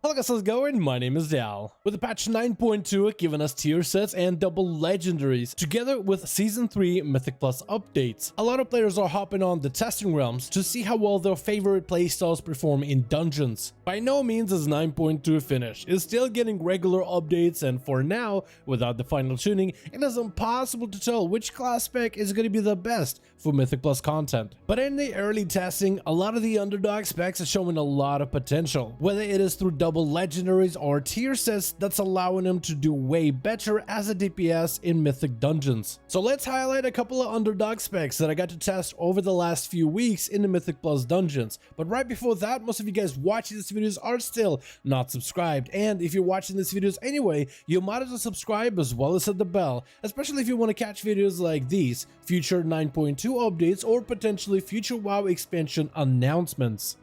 Hello guys, how's it going? My name is Dal. With the patch 9.2 giving us tier sets and double legendaries, together with Season 3 Mythic Plus updates, a lot of players are hopping on the testing realms to see how well their favorite playstyles perform in dungeons. By no means is 9.2 finished, it's still getting regular updates, and for now, without the final tuning, it is impossible to tell which class spec is going to be the best for Mythic Plus content. But in the early testing, a lot of the underdog specs are showing a lot of potential, whether it is through double legendaries or tier sets that's allowing them to do way better as a DPS in mythic dungeons. So let's highlight a couple of underdog specs that I got to test over the last few weeks in the Mythic Plus dungeons. But right before that, most of you guys watching these videos are still not subscribed, and if you're watching these videos anyway, you might as well subscribe as well as hit the bell, especially if you want to catch videos like these, future 9.2 updates or potentially future WoW expansion announcements.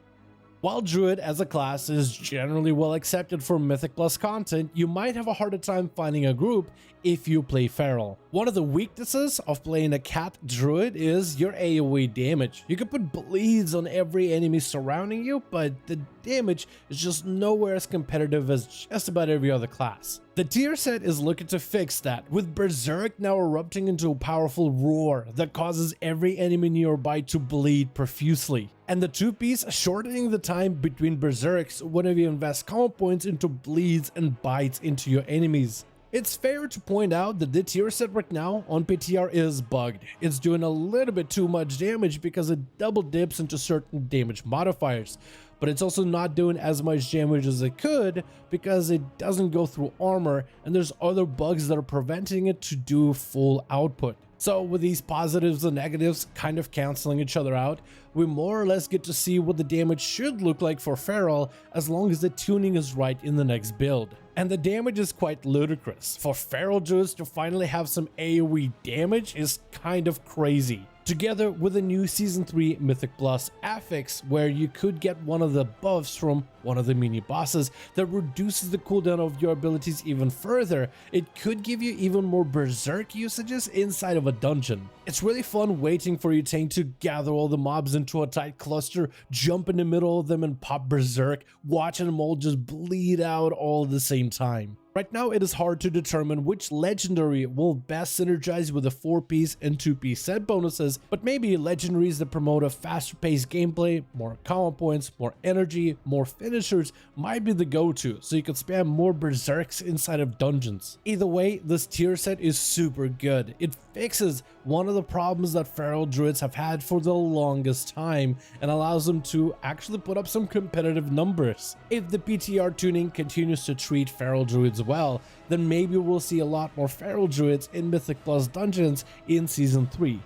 While Druid as a class is generally well accepted for Mythic Plus content, you might have a harder time finding a group if you play Feral. One of the weaknesses of playing a cat Druid is your AoE damage. You can put bleeds on every enemy surrounding you, but the damage is just nowhere as competitive as just about every other class. The tier set is looking to fix that, with Berserk now erupting into a powerful roar that causes every enemy nearby to bleed profusely, and the 2-piece shortening the time between Berserks whenever you invest combo points into bleeds and bites into your enemies. It's fair to point out that the tier set right now on PTR is bugged. It's doing a little bit too much damage because it double dips into certain damage modifiers, but it's also not doing as much damage as it could because it doesn't go through armor, and there's other bugs that are preventing it to do full output. So with these positives and negatives kind of canceling each other out, we more or less get to see what the damage should look like for Feral as long as the tuning is right in the next build. And the damage is quite ludicrous. For Feral Druids to finally have some AoE damage is kind of crazy. Together with a new Season 3 Mythic Plus affix, where you could get one of the buffs from one of the mini bosses that reduces the cooldown of your abilities even further, it could give you even more Berserk usages inside of a dungeon. It's really fun waiting for your tank to gather all the mobs into a tight cluster, jump in the middle of them and pop Berserk, watching them all just bleed out all at the same time. Right now, it is hard to determine which legendary will best synergize with the 4-piece and 2-piece set bonuses, but maybe legendaries that promote a faster paced gameplay, more combo points, more energy, more finishers might be the go-to, so you can spam more Berserks inside of dungeons. Either way, this tier set is super good. It fixes one of the problems that Feral Druids have had for the longest time and allows them to actually put up some competitive numbers. If the PTR tuning continues to treat Feral Druids well, then maybe we'll see a lot more Feral Druids in Mythic Plus dungeons in Season 3.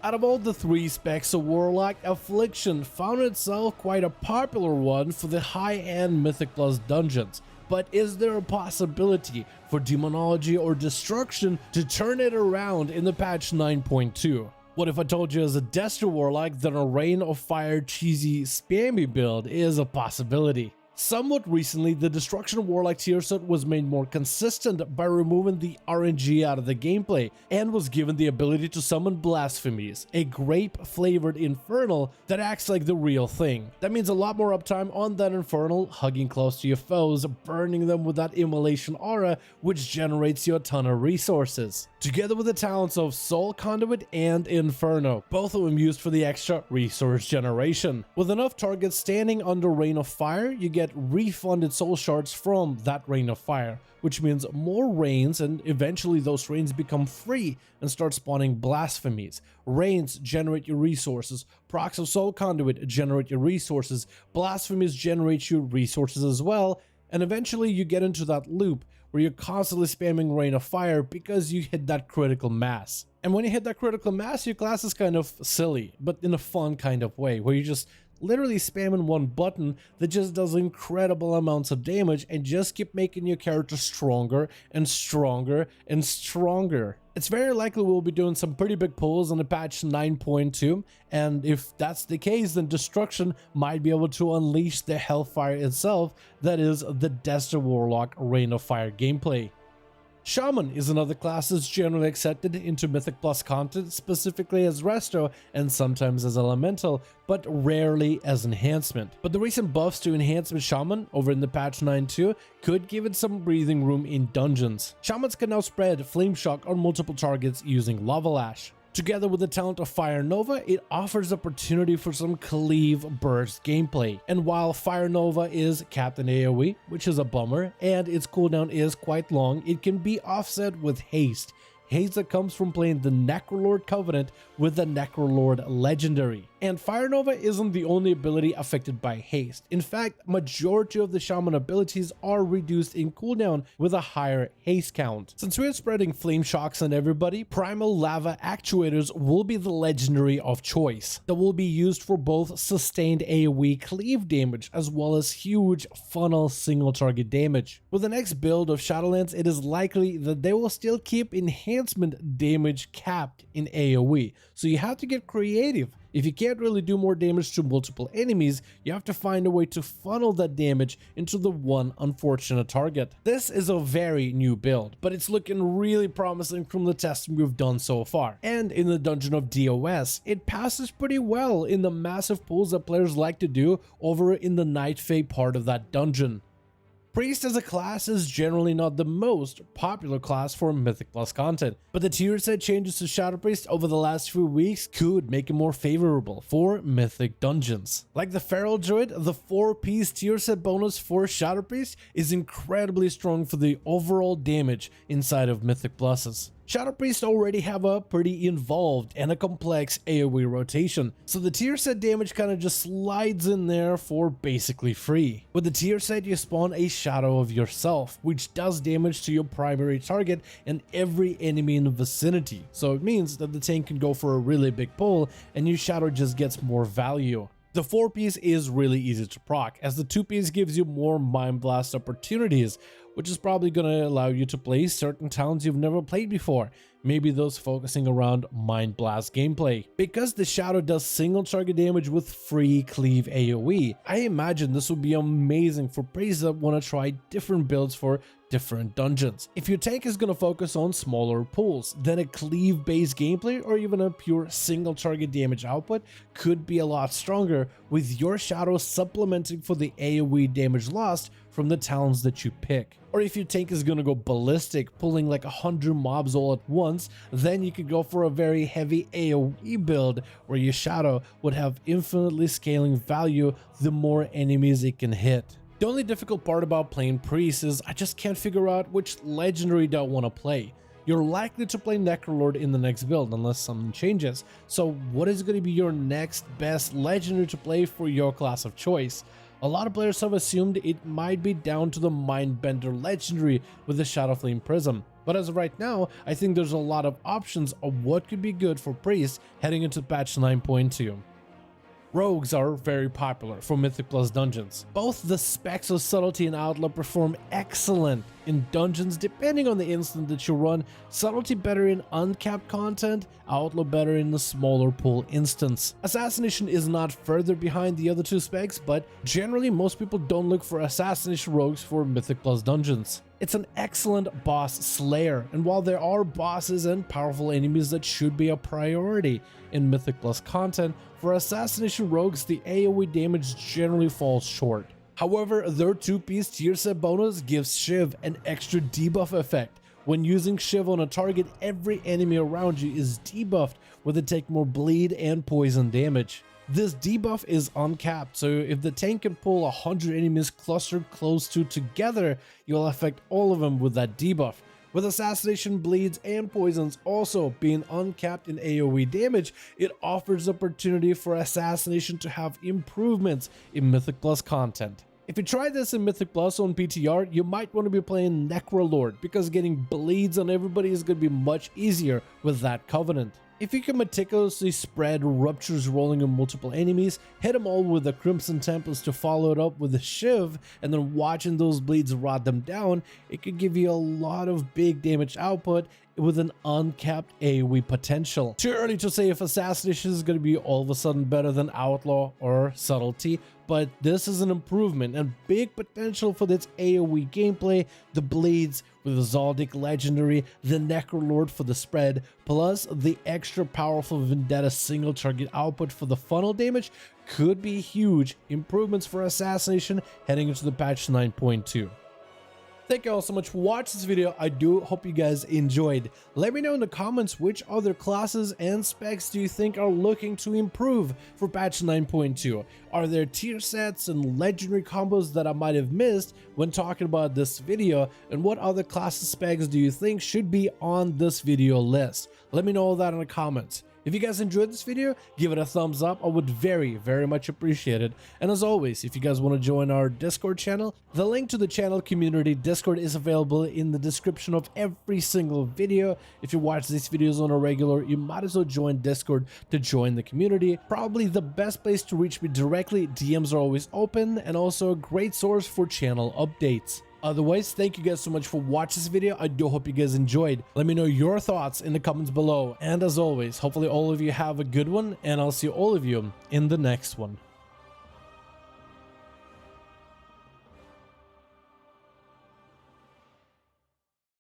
Out of all the 3 specs of Warlock, Affliction found itself quite a popular one for the high-end Mythic Plus dungeons. But is there a possibility for Demonology or Destruction to turn it around in the patch 9.2? What if I told you as a Destro Warlock that a Rain of Fire cheesy spammy build is a possibility? Somewhat recently, the Destruction Warlock tier set was made more consistent by removing the RNG out of the gameplay and was given the ability to summon Blasphemies, a grape-flavored Infernal that acts like the real thing. That means a lot more uptime on that Infernal, hugging close to your foes, burning them with that Immolation aura, which generates you a ton of resources. Together with the talents of Soul Conduit and Inferno, both of them used for the extra resource generation. With enough targets standing under Rain of Fire, you get refunded soul shards from that Rain of Fire, which means more rains, and eventually those rains become free and start spawning Blasphemies. Rains generate your resources, procs of Soul Conduit generate your resources, Blasphemies generate your resources as well, and eventually you get into that loop where you're constantly spamming Rain of Fire because you hit that critical mass. And when you hit that critical mass, your class is kind of silly, but in a fun kind of way, where you just literally spamming one button that just does incredible amounts of damage and just keep making your character stronger and stronger and stronger. It's very likely we'll be doing some pretty big pulls on the patch 9.2, and if that's the case, then Destruction might be able to unleash the Hellfire itself, that is the Destro Warlock Rain of Fire gameplay. Shaman is another class that's generally accepted into Mythic Plus content, specifically as resto and sometimes as elemental, but rarely as enhancement. But the recent buffs to enhancement Shaman over in the patch 9.2 could give it some breathing room in dungeons. Shamans can now spread Flame Shock on multiple targets using Lava Lash. Together with the talent of Fire Nova, it offers opportunity for some cleave burst gameplay. And while Fire Nova is capped in AoE, which is a bummer, and its cooldown is quite long, it can be offset with haste. Haste that comes from playing the Necrolord Covenant with the Necrolord Legendary. And Fire Nova isn't the only ability affected by haste. In fact, majority of the Shaman abilities are reduced in cooldown with a higher haste count. Since we're spreading Flame Shocks on everybody, Primal Lava Actuators will be the legendary of choice that will be used for both sustained AoE cleave damage as well as huge funnel single target damage. With the next build of Shadowlands, it is likely that they will still keep enhancement damage capped in AoE, so you have to get creative. If you can't really do more damage to multiple enemies, you have to find a way to funnel that damage into the one unfortunate target. This is a very new build, but it's looking really promising from the testing we've done so far. And in the Dungeon of DOS, it passes pretty well in the massive pulls that players like to do over in the Night Fae part of that dungeon. Priest as a class is generally not the most popular class for Mythic Plus content, but the tier set changes to Shadow Priest over the last few weeks could make it more favorable for Mythic dungeons. Like the Feral Druid, the 4-piece tier set bonus for Shadow Priest is incredibly strong for the overall damage inside of Mythic Pluses. Shadow Priest already have a pretty involved and a complex AoE rotation, so the tier set damage kind of just slides in there for basically free. With the tier set, you spawn a shadow of yourself, which does damage to your primary target and every enemy in the vicinity, so it means that the tank can go for a really big pull and your shadow just gets more value. The 4-piece is really easy to proc, as the 2-piece gives you more Mind Blast opportunities, which is probably going to allow you to play certain talents you've never played before, maybe those focusing around Mind Blast gameplay. Because the Shadow does single target damage with free cleave AoE, I imagine this would be amazing for priests that want to try different builds for different dungeons. If your tank is going to focus on smaller pulls, then a cleave based gameplay or even a pure single target damage output could be a lot stronger, with your Shadow supplementing for the AoE damage lost from the talents that you pick. Or if your tank is going to go ballistic, pulling like 100 mobs all at once, then you could go for a very heavy AoE build where your Shadow would have infinitely scaling value the more enemies it can hit. The only difficult part about playing Priest is I just can't figure out which legendary do I want to play. You're likely to play Necrolord in the next build unless something changes, so what is going to be your next best legendary to play for your class of choice? A lot of players have assumed it might be down to the Mindbender legendary with the Shadowflame Prism, but as of right now, I think there's a lot of options of what could be good for Priest heading into patch 9.2. Rogues are very popular for Mythic Plus dungeons. Both the specs of Subtlety and Outlaw perform excellent in dungeons depending on the instant that you run. Subtlety better in uncapped content, Outlaw better in the smaller pool instance. Assassination is not further behind the other two specs, but generally most people don't look for Assassination Rogues for Mythic Plus dungeons. It's an excellent boss slayer, and while there are bosses and powerful enemies that should be a priority in Mythic Plus content, for Assassination Rogues the AoE damage generally falls short. However, their 2-piece tier set bonus gives Shiv an extra debuff effect. When using Shiv on a target, every enemy around you is debuffed, where they take more bleed and poison damage. This debuff is uncapped, so if the tank can pull 100 enemies clustered close to together, you'll affect all of them with that debuff. With Assassination, bleeds, and poisons also being uncapped in AoE damage, it offers opportunity for Assassination to have improvements in Mythic Plus content. If you try this in Mythic Plus on PTR, you might want to be playing Necrolord, because getting bleeds on everybody is going to be much easier with that Covenant. If you can meticulously spread ruptures rolling on multiple enemies, hit them all with the Crimson Tempest to follow it up with a Shiv, and then watching those bleeds rot them down, it could give you a lot of big damage output with an uncapped AoE potential. Too early to say if Assassination is going to be all of a sudden better than Outlaw or Subtlety, but this is an improvement and big potential for its AoE gameplay, the bleeds with the Zoldyck legendary, the Necrolord for the spread, plus the extra powerful Vendetta single target output for the funnel damage could be huge improvements for Assassination heading into the patch 9.2. Thank you all so much for watching this video. I do hope you guys enjoyed. Let me know in the comments which other classes and specs do you think are looking to improve for patch 9.2. Are there tier sets and legendary combos that I might have missed when talking about this video, and what other classes specs do you think should be on this video list? Let me know all that in the comments. If you guys enjoyed this video, give it a thumbs up. I would very much appreciate it. And as always, if you guys want to join our Discord channel, the link to the channel community Discord is available in the description of every single video. If you watch these videos on a regular, you might as well join Discord to join the community. Probably the best place to reach me directly. DMs are always open, and also a great source for channel updates. Otherwise, thank you guys so much for watching this video. I do hope you guys enjoyed. Let me know your thoughts in the comments below. And as always, hopefully all of you have a good one, and I'll see all of you in the next one.